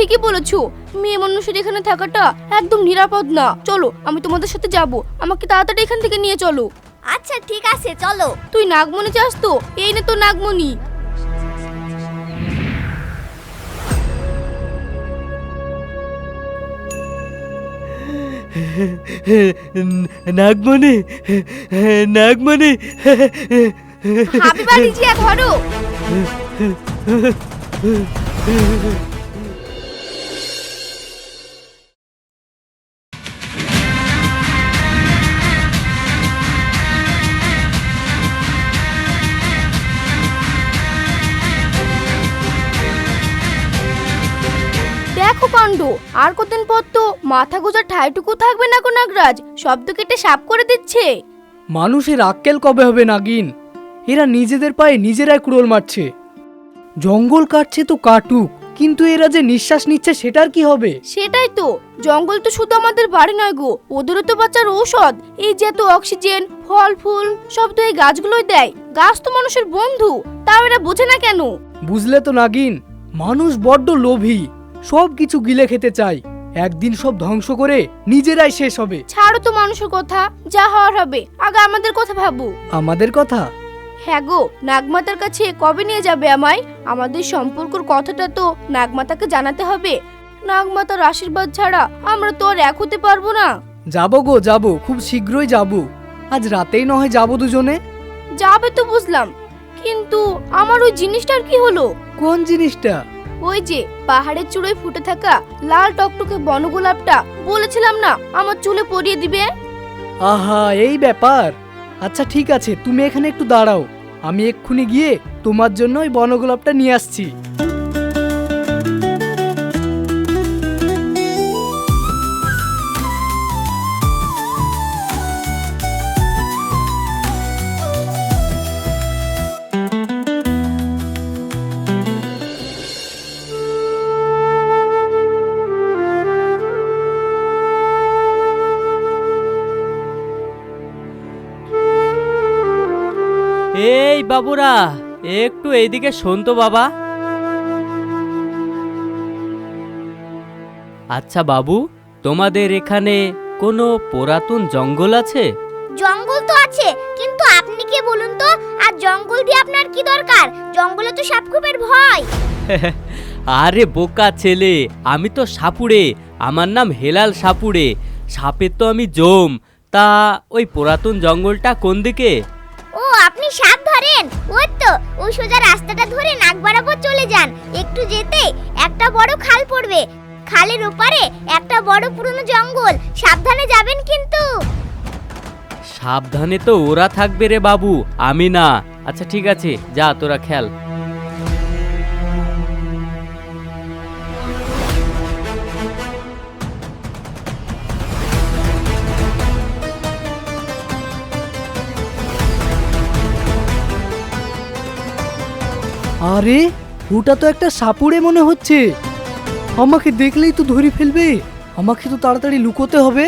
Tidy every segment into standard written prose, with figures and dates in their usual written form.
ঠিকই বলেছো, মেয়ে মানুষের এখানে থাকাটা একদম নিরাপদ না। চলো আমি তোমাদের সাথে যাব, আমাকে তাড়াতাড়ি এখান থেকে নিয়ে চলো। আচ্ছা ঠিক আছে চলো। তুই নাগমণি চাস তো? এই নে তো নাগমণি। নাগমণি, নাগমণি। হাবিবা লিজিয়া ধরো। দেখো কাণ্ড, আর কতদিন পর তো মাথা গোজার ঠাইটুকু থাকবে না গো নাগরাজ, শব্দ কেটে সাফ করে দিচ্ছে। মানুষের আক্কেল কবে হবে নাগিন? এরা নিজেদের পায়ে নিজেরাই কুড়োল মারছে। জঙ্গল কাটছে তো কাটুক, কিন্তু এরা যে নিঃশ্বাস নিচ্ছে সেটার কি হবে? সেটাই তো, জঙ্গল তো শুধু আমাদের বাড়ি নয় গো, ওদেরও তো বাঁচার ঔষধ। এই যে এত অক্সিজেন, ফল ফুল সব তো এই গাছগুলোই দেয়। গাছ তো মানুষের বন্ধু, তাও এরা বোঝে না কেন? বুঝলে তো নাগিন, মানুষ বড্ড লোভী, সব কিছু গিলে খেতে চায়। একদিন সব ধ্বংস করে নিজেরাই শেষ হবে। ছাড়ো তো মানুষের কথা, যা হওয়ার হবে, আগে আমাদের কথা ভাবো। আমাদের কথা? হ্যাঁ গো, নাগমাতার কাছে কবে নিয়ে যাবে আমায়? আমাদের সম্পর্কের কথাটা তো নাগমাতাকে জানাতে হবে। নাগমাতার আশীর্বাদ ছাড়া আমরা তো আর এক হতে পারবো না। যাবো গো যাবো, খুব শীঘ্রই যাবো। আজ রাতেই না হয় যাবো দুজনে। যাবে তো বুঝলাম, কিন্তু আমার ওই জিনিসটার কি হলো? কোন জিনিসটা? ওই যে পাহাড়ের চূড়োয় ফুটে থাকা লাল টকটকে বনগোলাপটা, বলেছিলাম না আমার চুলে পরিয়ে দিবে। আহা, এই ব্যাপার। আচ্ছা ঠিক আছে, তুমি এখানে একটু দাঁড়াও, আমি এক্ষুনি গিয়ে তোমার জন্য ওই বনগোলাপটা নিয়ে আসছি। এই বাবুরা, একটু এইদিকে শোন তো বাবা। আচ্ছা বাবু, তোমাদের এখানে কোনো পুরাতন জঙ্গল আছে? জঙ্গল তো আছে, কিন্তু আপনি কে বলুন তো? আর জঙ্গল দিয়ে আপনার কি দরকার? জঙ্গলে তো সাপখোপের ভয়। আরে বোকা ছেলে, আমি তো সাপুড়ে, আমার নাম হেলাল সাপুড়ে। সাপের তো আমি জম। তা ওই পুরাতন জঙ্গলটা কোন দিকে? ও আপনি সাপ ধরেন? ওই তো, ওই সোজা রাস্তাটা ধরে নাক বরাবর চলে যান। একটু যেতে একটা বড় খাল পড়বে, খালের ওপারে একটা বড় পুরনো জঙ্গল। সাবধানে যাবেন কিন্তু। সাবধানে তো ওরা থাকবে রে বাবু, আমি না। আচ্ছা ঠিক আছে, যা তোরা খেল। আরে ওটা তো একটা সাপুড়ে মনে হচ্ছে। আমাকে দেখলেই তো ধরে ফেলবে, আমাকে তো তাড়াতাড়ি লুকোতে হবে।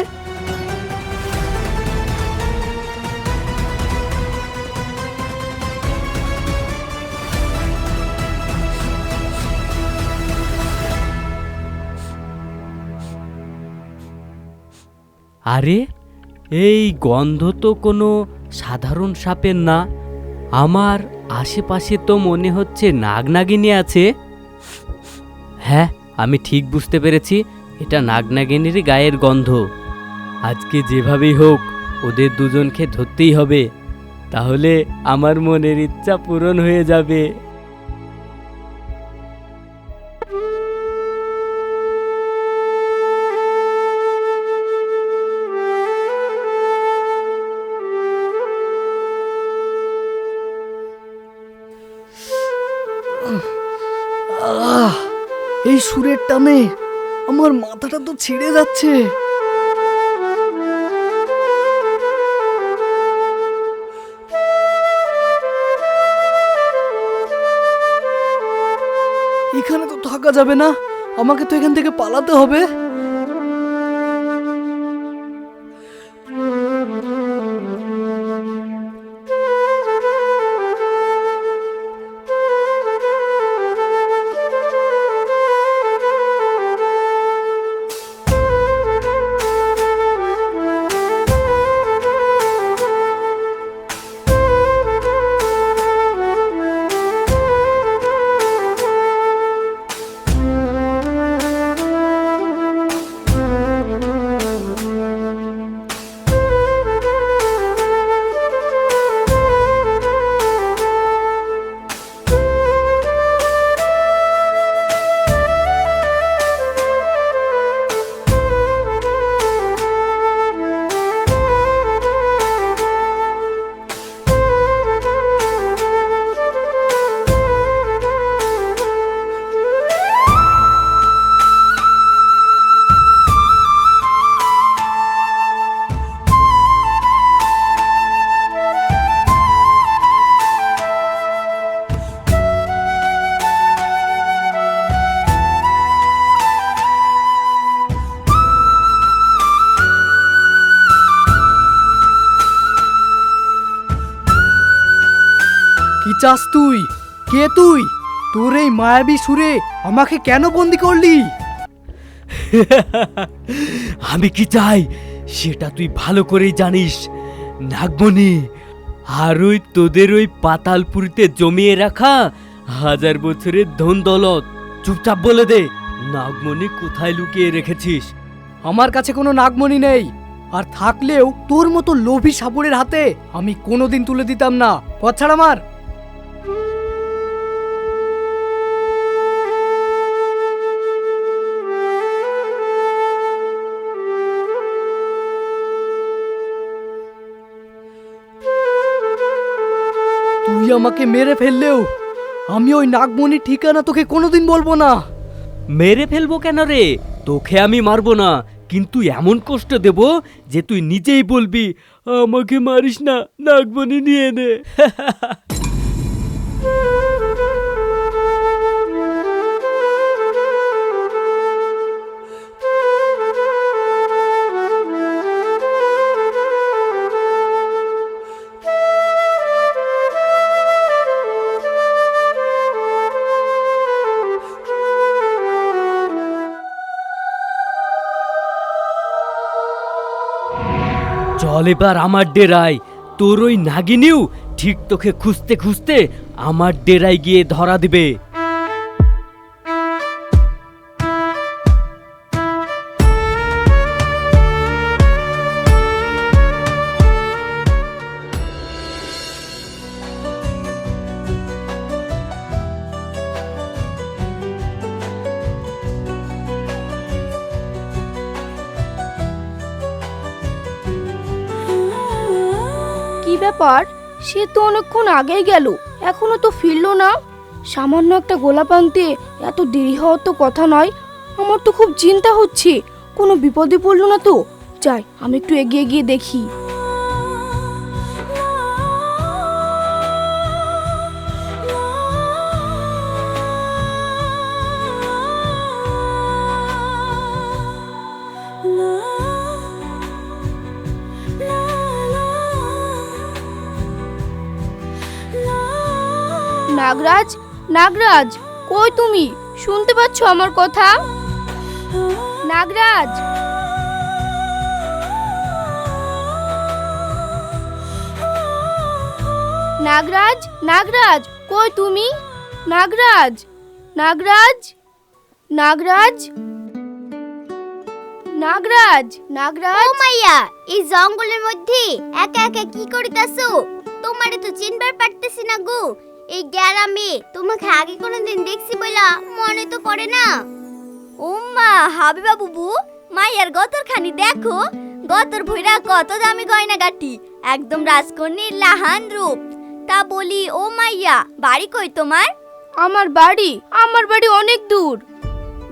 আরে এই গন্ধ তো কোনো সাধারণ সাপের না। আমার আশেপাশে তো মনে হচ্ছে নাগনাগিনী আছে। হ্যাঁ, আমি ঠিক বুঝতে পেরেছি, এটা নাগনাগিনীরই গায়ের গন্ধ। আজকে যেভাবেই হোক ওদের দুজনকে ধরতেই হবে, তাহলে আমার মনের ইচ্ছা পূরণ হয়ে যাবে। এই সুরের টানে আমার মাথাটা তো ছিঁড়ে যাচ্ছে। এখানে তো থাকা যাবে না, আমাকে তো এখান থেকে পালাতে হবে। চাস তুই? কে তুই? তোর এই মায়াবী সুরে আমাকে কেন বন্দি করলি? আমি কি চাই সেটা তুই ভালো করেই জানিস নাগমণি। আর ওই তোদের ওই পাতালপুরিতে জমিয়ে রাখা 1000 বছরের ধন দৌলত। চুপচাপ বলে দে নাগমণি কোথায় লুকিয়ে রেখেছিস। আমার কাছে কোনো নাগমণি নেই, আর থাকলেও তোর মতো লোভী সাপুড়ের হাতে আমি কোনোদিন তুলে দিতাম না। পথ ছাড় আমার। তুই আমাকে মেরে ফেললেও আমি ওই নাগমণির ঠিকানা তোকে কোনোদিন বলবো না। মেরে ফেলবো কেন রে? তোকে আমি মারবো না, কিন্তু এমন কষ্ট দেব যে তুই নিজেই বলবি আমাকে মারিস না, নাগমণি নিয়ে নে। চল এবার আমার ডেরায়। তোর ওই নাগিনীও ঠিক তোকে খুঁজতে খুঁজতে আমার ডেরায় গিয়ে ধরা দিবে। কি ব্যাপার? সে তো অনেকক্ষণ আগেই গেল, এখনো তো ফিরলো না। সামান্য একটা গোলাপ আনতে এত দেরি হওয়ার তো কথা নয়। আমার তো খুব চিন্তা হচ্ছে, কোনো বিপদে পড়লো না তো। যাই, আমি একটু এগিয়ে গিয়ে দেখি। নাগরাজ, নাগরাজ, কই তুমি? শুনতে পাচ্ছ আমার কথা? নাগরাজ, নাগরাজ, নাগরাজ, কই তুমি? নাগরাজ, নাগরাজ, নাগরাজ, নাগরাজ, নাগরাজ। ও মাইয়া, এই জঙ্গলের মধ্যে একা একা কি করিতাছো? তোমারে তো চিনবার পারতেছি না গো। এই গ্রামে তোমাকে আগে কোনোদিন দেখছি বলা মনে তো পড়ে না। ওম্মা হাবিবা বুবু, মাইয়ার গতর খানি দেখো। গতর ভইরা কত দামি গয়না গাটি, একদম রাজকন্যীর লাহান রূপ। তা বলি ও মাইয়া, বাড়ি কই তোমার? আমার বাড়ি অনেক দূর।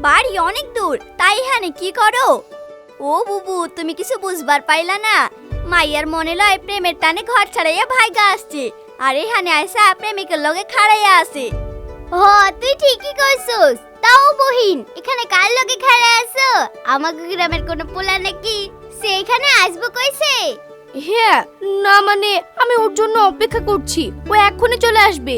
বাড়ি অনেক দূর? তাই এখানে কি করো? ও বুবু, তুমি কিছু বুঝবার পাইলা না? মাইয়ার মনে লয় প্রেমের টানে ঘর ছাড়াইয়া ভাইগা আসছে, আর এখানে আইসা প্রেমিকের লগে খাড়াইয়া আছে। হ, তুই ঠিকই কইছস। তাও বহিন, এখানে কার লগে খাড়াই আছো? আমাকে গ্রামের কোন পোলা নাকি সে এখানে আসবো কইছে? হ্যাঁ, না মানে আমি ওর জন্য অপেক্ষা করছি, ও এক্ষুনি চলে আসবে।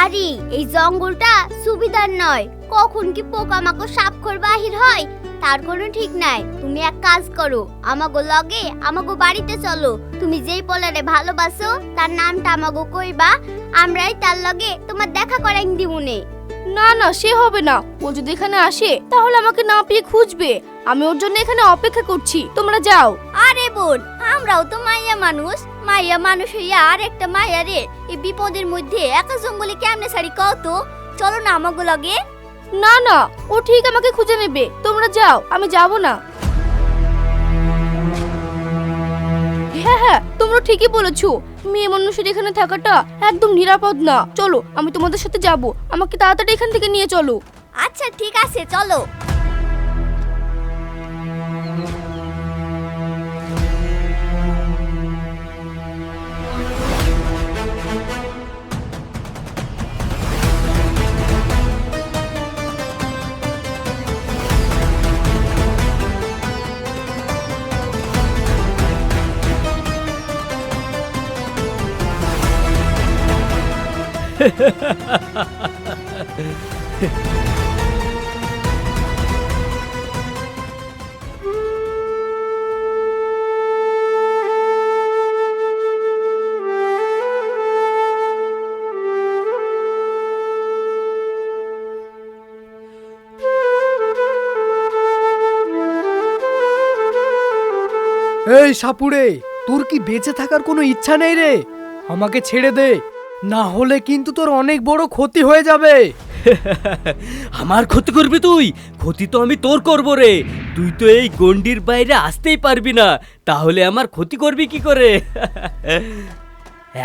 আরে এই জঙ্গলটা সুবিধার নয়, কখন কি পোকামাকড় সাপখোর বাহির হয় তার কোনো ঠিক নাই। তুমি এক কাজ করো, আমাগো লগে আমাগো বাড়িতে চলো। তুমি যেই পোলারে ভালোবাসো তার নামটা আমাগো কইবা, আমরাই তার লগে তোমার দেখা করাই দিমুনে। না না, সে হবে না। ও যদি এখানে আসে তাহলে আমাকে না পেয়ে খুঁজবে। আমি ওর জন্য এখানে অপেক্ষা করছি, তোমরা যাও। আরে বোন, আমরাও তো মাইয়া মানুষ হইয়া আর একটা মাইয়া রে এই বিপদের মধ্যে একা জঙ্গলে কেমনে ছাড়ি কও তো? চলো না আমাগো লগে। না না, ও ঠিক আমাকে খুঁজে নেবে, তোমরা যাও, আমি যাব না। হ্যাঁ হ্যাঁ, তোমরা ঠিকই বলেছো, মেয়ে মানুষের এখানে থাকাটা একদম নিরাপদ না। চলো, আমি তোমাদের সাথে যাব, আমাকে তাড়াতাড়ি এখান থেকে নিয়ে চলো। আচ্ছা ঠিক আছে, চলো। এই সাপুড়ে, তোর কি বেঁচে থাকার কোনো ইচ্ছা নেই রে? আমাকে ছেড়ে দে, না হলে কিন্তু তোর অনেক বড় ক্ষতি হয়ে যাবে। আমার ক্ষতি করবি তুই? ক্ষতি তো আমি তোর করব রে। তুই তো এই গন্ডির বাইরে আসতেই পারবি না, তাহলে আমার ক্ষতি করবি কি করে?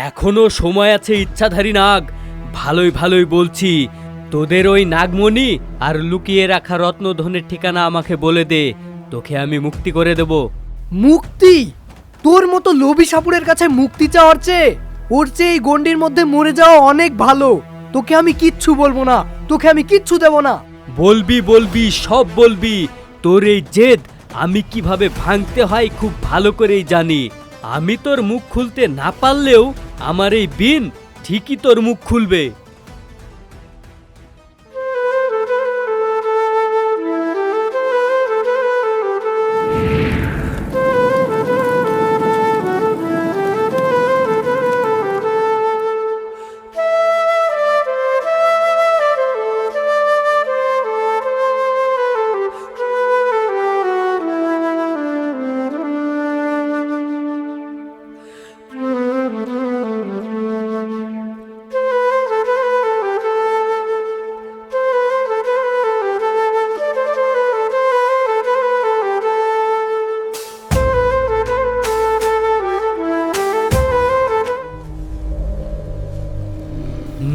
এখনো সময় আছে ইচ্ছাধারী নাগ। ভালোই ভালোই বলছি, তোদের ওই নাগমণি আর লুকিয়ে রাখা রত্নধনের ঠিকানা আমাকে বলে দে, তোকে আমি মুক্তি করে দেব। মুক্তি? তোর মতো লোভী সাপুড়ের কাছে মুক্তি চাওয়ার চেয়ে ওর চেয়ে এই গন্ডির মধ্যে মরে যাওয়া অনেক ভালো। তোকে আমি কিচ্ছু বলবো না, তোকে আমি কিচ্ছু দেব না। বলবি বলবি, সব বলবি। তোর এই জেদ আমি কিভাবে ভাঙতে হয় খুব ভালো করেই জানি। আমি তোর মুখ খুলতে না পারলেও আমার এই বিন ঠিকই তোর মুখ খুলবে।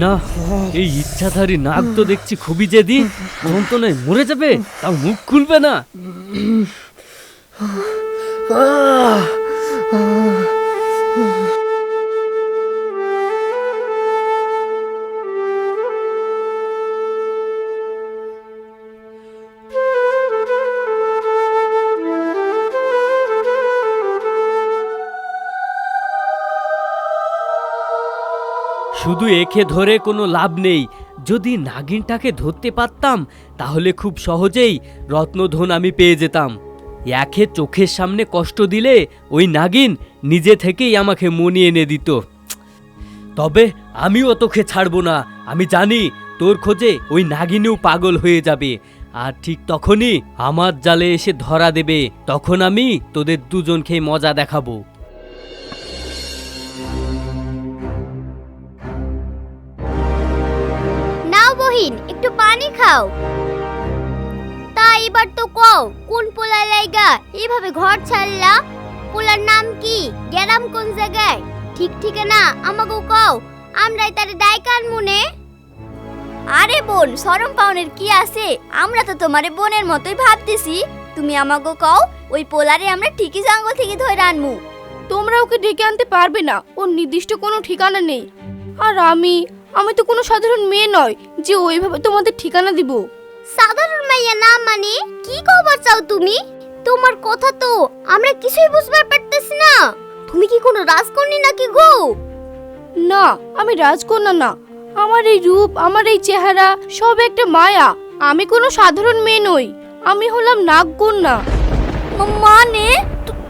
না, এই ইচ্ছাধারী নাগ তো দেখছি খুবই জেদি। যন্ত্রণায় মরে যাবে, তাও মুখ খুলবে না। শুধু একে ধরে কোনো লাভ নেই। যদি নাগিনটাকে ধরতে পারতাম তাহলে খুব সহজেই রত্নধন আমি পেয়ে যেতাম। একে চোখের সামনে কষ্ট দিলে ওই নাগিন নিজে থেকেই আমাকে মনিয়ে এনে দিত। তবে আমিও তোকে ছাড়বো না। আমি জানি তোর খোঁজে ওই নাগিনেও পাগল হয়ে যাবে, আর ঠিক তখনই আমার জালে এসে ধরা দেবে। তখন আমি তোদের দুজনকে মজা দেখাবো। বহিন, একটু পানি খাও। তা এবার তো কও, কোন পোলা লাইগা এইভাবে ঘর ছাড়লা? পোলার নাম কি? গ্রাম কোন জায়গায়? ঠিক ঠিকানা আমাকে কও, আমরাই তারে ডাইকান মনে। আরে বোন, শরম পাওনের কি আছে? আমরা তো তোমারে বোনের মতোই ভাবতেছি। তুমি আমাকে কও, ওই পোলারে আমরা ঠিকই জঙ্গল থেকে ধরে আনমু। তোমরা ওকে ডেকে আনতে পারবে না, ওর নির্দিষ্ট কোনো ঠিকানা নেই। আর আমি তো কোনো সাধারণ মেয়ে নয় যে ওইভাবে তোমাদের ঠিকানা দিব। সাধারণ মাইয়া না মানে কি খবর চাও তুমি? তোমার কথা তো আমরা কিছুই বুঝতে পারতেছি না। তুমি কি কোনো রাজকন্যা নাকি গো? না, আমি রাজকন্যা না। আমার এই রূপ, আমার এই চেহারা সব একটা মায়া। আমি কোনো সাধারণ মেয়ে নই, আমি হলাম নাগকন্যা। মানে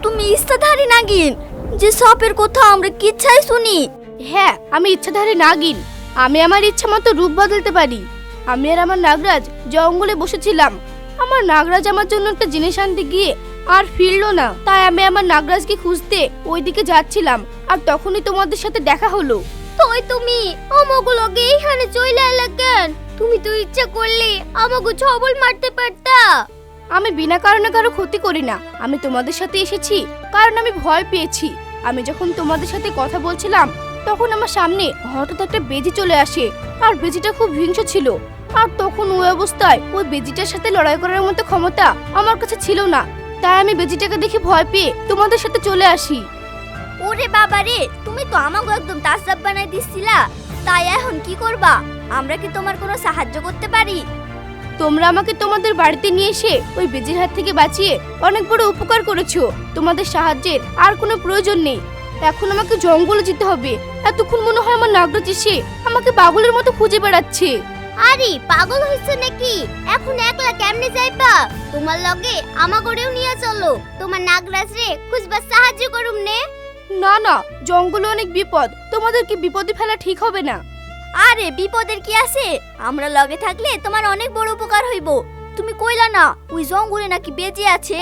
তুমি ইচ্ছাধারী নাগিন, যে সাপের কথা আমরা কিচ্ছাই শুনি। হ্যাঁ, আমি ইচ্ছাধারী নাগিন। আমি আমার ইচ্ছা মতো রূপ বদলাতে পারি। আমি আর আমার নাগরাজ জঙ্গলে বসেছিলাম। আমার নাগরাজ আমার জন্য একটা জিনিস আনতে গিয়ে আর ফিরলো না। তাই আমি আমার নাগরাজকে খুঁজতে ওইদিকে যাচ্ছিলাম, আর তখনই তোমাদের সাথে দেখা হলো। তুই তুমি আমাগুলোকে এইখানে চলে এলে কেন? তুমি তো ইচ্ছা করলে আমাকে ছবল মারতে পারতা। আমি বিনা কারণে কারো ক্ষতি করি না। আমি তোমাদের সাথে এসেছি কারণ আমি ভয় পেয়েছি। আমি যখন তোমাদের সাথে কথা বলছিলাম তখন আমার সামনে হঠাৎ একটা বেজি চলে আসে, আর বেজিটা খুব হিংস্র ছিল। আর তখন ওই অবস্থায় ওই বেজিটার সাথে লড়াই করার মতো ক্ষমতা আমার কাছে ছিল না। তাই আমি বেজিটাকে দেখে ভয় পেয়ে তোমাদের সাথে চলে আসি। ওরে বাবা রে, তুমি তো আমাকে একদম তাসব বানাই দিছিলা। তাই এখন কি করবা? আমরা কি তোমার কোনো সাহায্য করতে পারি? তোমরা আমাকে তোমাদের বাড়িতে নিয়ে এসে ওই বেজির হাত থেকে বাঁচিয়ে অনেক বড় উপকার করেছো। তোমাদের সাহায্যের আর কোনো প্রয়োজন নেই। এখন আমাকে জঙ্গলে যেতে হবে। এতক্ষণ মনে হয় আমার নাগরাজ এসে আমাকে পাগলের মতো খুঁজে বেড়াচ্ছে। আরে পাগল হইছে নাকি? এখন একলা কেমনে যাইবা? তোমার লগে আমাগরেও নিয়ে চলো, তোমার নাগরাজ রে খুঁজবার সাহায্য করুম নে। না না, জঙ্গলে অনেক বিপদ, তোমাদেরকে বিপদে ফেলা ঠিক হবে না। আরে বিপদের কি আছে? আমরা লগে থাকলে তোমার অনেক বড় উপকার হইব। তুমি কইলা না ওই জঙ্গলে নাকি বেজে আছে?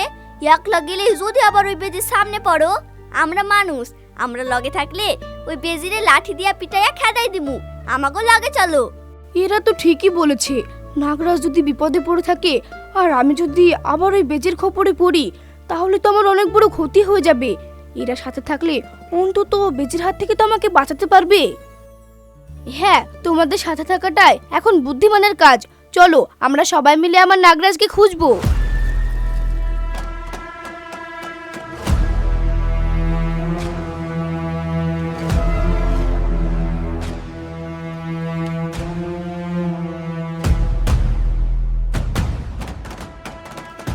একলা গেলে যদি আবার ওই বেজির সামনে পড়ো, আমরা মানুষ, আমরা লগে থাকলে ওই বেজিরে লাঠি দিয়া পিটাইয়া খেদাই দিমু। আমাগো লগে চলো। এরা তো ঠিকই বলেছে। নাগরাজ যদি বিপদে পড়ে থাকে আর আমি যদি আবার ওই বেজের খপরে পড়ি, তাহলে তো আমার অনেক বড় ক্ষতি হয়ে যাবে। এরা সাথে থাকলে অন্তত বেজের হাত থেকে তো আমাকে বাঁচাতে পারবে। হ্যাঁ, তোমাদের সাথে থাকাটাই এখন বুদ্ধিমানের কাজ। চলো আমরা সবাই মিলে আমার নাগরাজকে খুঁজবো।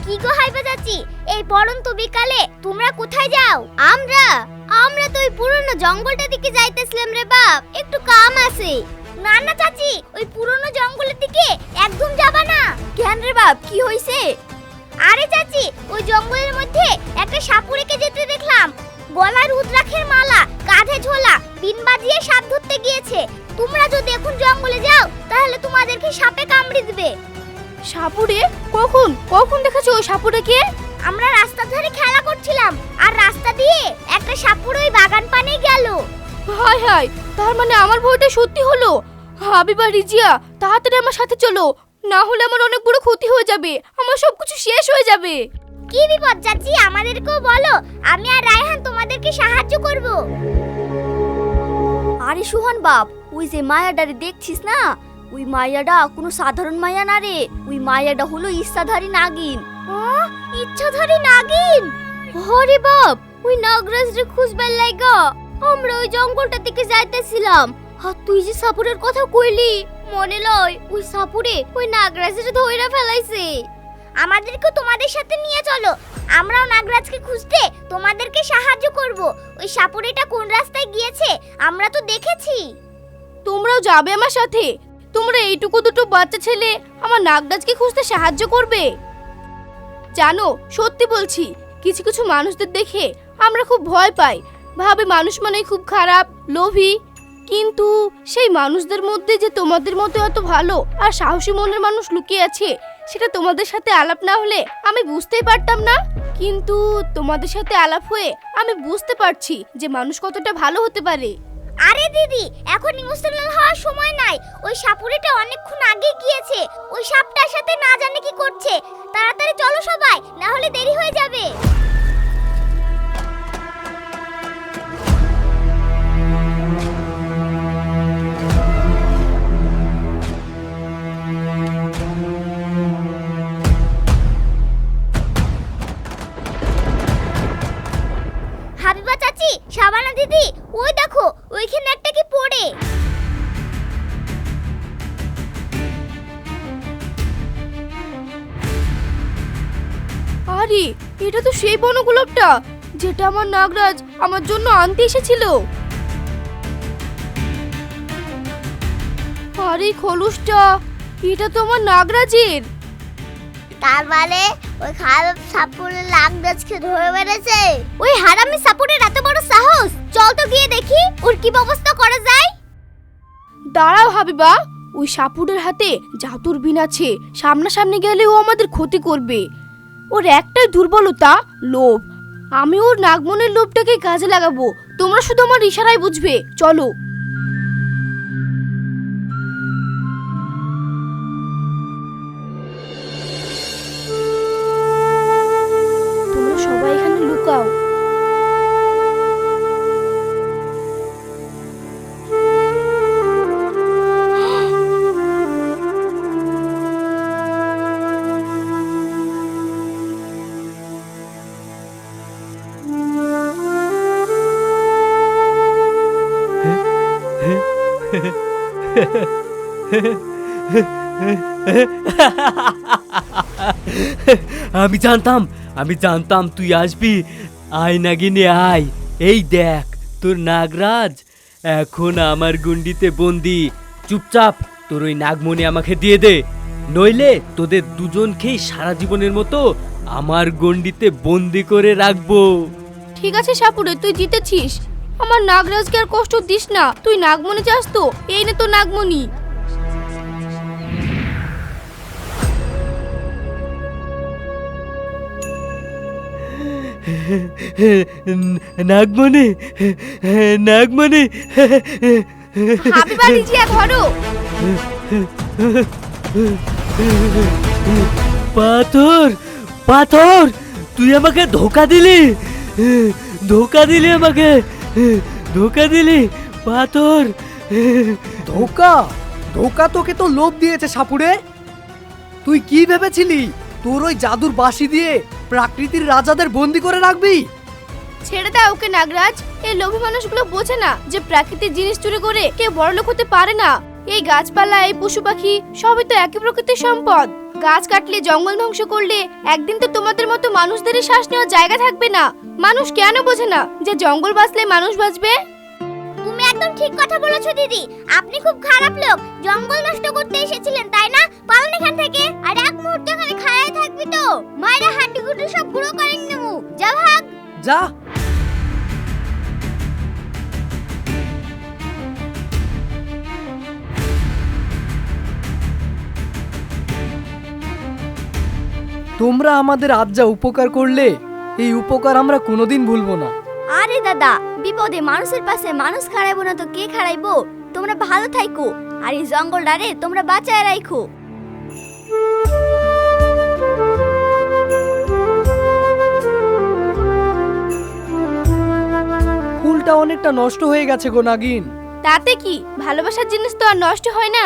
কি গো হাইবা চাচি, এই পড়ন্ত বিকালে তোমরা কোথায় যাও? আমরা তো ওই পুরনো জঙ্গলটা দিকে যাইতেছিলাম রে বাপ, একটু কাম আছে। না না চাচি, ওই পুরনো জঙ্গলের দিকে একদম যাবা না। কেন রে বাপ, কি হইছে? আরে চাচি, ওই জঙ্গলের মধ্যে একটা সাপুড়েকে যেতে দেখলাম। গলায় রুদ্রাক্ষের মালা, কাঁধে ঝোলা, বিন বাজিয়ে সাপ ধরতে গিয়েছে। তোমরা যদি এখন জঙ্গলে যাও তাহলে তোমাদেরকে সাপে কামড়ে দিবে। সাপুরে? কখন কখন দেখেছো ওই সাপুরেকে? আমরা রাস্তার ধারে খেলা করছিলাম আর রাস্তা দিয়ে একটা সাপুর ওই বাগান পানে গেল। হায় হায়, তার মানে আমার ভয়টা সত্যি হলো। হাবিবা, রিজিয়া, তাড়াতাড়ি আমার সাথে চলো, না হলে আমার অনেক বড় ক্ষতি হয়ে যাবে, আমার সবকিছু শেষ হয়ে যাবে। কি বিপদ চাচি, আমাদেরকেও বলো, আমি আর রায়হান তোমাদেরকে সাহায্য করব। আরে সুহান বাপ, ওই যে মায়াডারে দেখছিস না, ওই মায়াডা কোনো সাধারণ মায়া না রে, ওই মায়াডা হলো ইচ্ছাধারী নাগিন। ইচ্ছাধারী নাগিন? হরে বাপ, ওই নাগরাজ রে খুঁজবার লাইগা আমরা ওই জঙ্গলটা দিকে যাইতেছিলাম। আর তুই যে সাপুরের কথা কইলি, মনে লয় ওই সাপুরে ওই নাগরাজের ধইরা ফেলাইছে। আমাদেরকে তোমাদের সাথে নিয়ে চলো, আমরাও নাগরাজকে খুঁজতে তোমাদেরকে সাহায্য করব। ওই সাপুরেটা কোন রাস্তায় গিয়েছে আমরা তো দেখেছি। তোমরাও যাবে আমার সাথে? তোমরা এইটুকু দুটো বাচ্চা ছেলে আমার নাগরাজকে খুঁজতে সাহায্য করবে? জানো, সত্যি বলছি, কিছু কিছু মানুষদের দেখে আমরা খুব ভয় পাই, ভাবে মানুষ মানে খুব খারাপ, লোভী। কিন্তু সেই মানুষদের মধ্যে যে তোমাদের মতো এত ভালো আর সাহসী মনের মানুষ লুকিয়ে আছে, সেটা তোমাদের সাথে আলাপ না হলে আমি বুঝতেই পারতাম না। কিন্তু তোমাদের সাথে আলাপ হয়ে আমি বুঝতে পারছি যে মানুষ কতটা ভালো হতে পারে। আরে দিদি, এখন ইমোশনাল হওয়ার সময় নাই। ওই সাপুরেটা অনেকক্ষণ আগে গিয়েছে, ওই সাপটার সাথে না জানে কি করছে। তাড়াতাড়ি চলো সবাই, না হলে দেরি হয়ে যাবে। হাবিবা চাচি, শাবানা দিদি, ওই দেখো ওইখানে একটা কি পড়ে। আরে, এটা তো সেই বনগোলাপটা যেটা আমার নাগরাজ আমার জন্য আনতে এসেছিল। আরে খোলসটা, এটা তো আমার নাগরাজের। তার মানে ওই খারাপ সাপুরের নাগরাজকে ধরে মেরেছে। ওই হারামি সাপুরের এত বড় সাহস! চল তো গিয়ে দেখি ওর কি ব্যবস্থা করা যায়। দাঁড়াও হাবিবা, ওই সাপুরের হাতে জাদুর বিন আছে, সামনাসামনি গেলে ও আমাদের ক্ষতি করবে। ওর একটাই দুর্বলতা, লোভ। আমি ওর নাগমনের লোভটাকে কাজে লাগাবো। তোমরা শুধু আমার ইশারায় বুঝবে। চলো। তোমরা সবাই এখানে লুকাও। আমি জানতাম তুই আসবি। আয় নাগিনে আয়, এই দেখ তোর নাগরাজ এখন আমার গুন্ডিতে বন্দি। চুপচাপ তোর ওই নাগমণি আমাকে দিয়ে দে, নইলে তোদের দুজনকেই সারা জীবনের মতো আমার গন্ডিতে বন্দি করে রাখবো। ঠিক আছে সাপুরে, তুই জিতেছিস। আমার নাগরাজকে আর কষ্ট দিস না। তুই নাগমণি চাস তো, এই নে তো নাগমণি। নাগমণি, নাগমণি, হাবি বাড়ি জিয়া ধরো। পাথর, পাথর, তুই আমাকে ধোকা দিলি, ধোকা দিলি আমাকে, ধোকা দিলি পাথর। ধোকা? ধোকা তোকে তো লোভ দিয়েছে সাপুরে। তুই কি ভেবেছিলি তোর ওই জাদুর বাঁশি দিয়ে প্রাকৃতির রাজাদের বন্দি করে রাখবি? ছেড়ে দাও ওকে নাগরাজ। এই লোভী মানুষগুলো বোঝে না যে প্রাকৃতিক জিনিস চুরি করে কেউ বড়লোক হতে পারে না। এই গাছপালা, এই পশু পাখি সবই তো একই প্রকৃতির সম্পদ। গাছ কাটলে, জঙ্গল ধ্বংস করলে একদিন তো তোমাদের মতো মানুষদেরই শ্বাস নেওয়ার জায়গা থাকবে না। মানুষ কেন বোঝে না যে জঙ্গল বাঁচলে মানুষ বাঁচবে? তুমি একদম ঠিক কথা বলেছো দিদি। আপনি খুব খারাপ লোক, জঙ্গল নষ্ট করতে এসেছিলেন তাই না? পালন এখান থেকে। আর এক মুহূর্ত এখানে খাড়ায় থাকবি তো মায়েরা হাড্ডি গুঁড়ো সব গুঁড়ো করে নেবো। যা ভাগ। যা। তোমরা আমাদের আজ যা উপকার করলে, এই উপকার আমরা কোনোদিন ভুলবো না। আরে দাদা, বিপদে মানুষের পাশে মানুষ খাড়াইবো না তো কে খাড়াইবো? তোমরা ভালো থাইকো আর এই জঙ্গলটারে তোমরা বাঁচায় রাখো। ফুলটা অনেকটা নষ্ট হয়ে গেছে গো নাগিন। তাতে কি, ভালোবাসার জিনিস তো আর নষ্ট হয় না।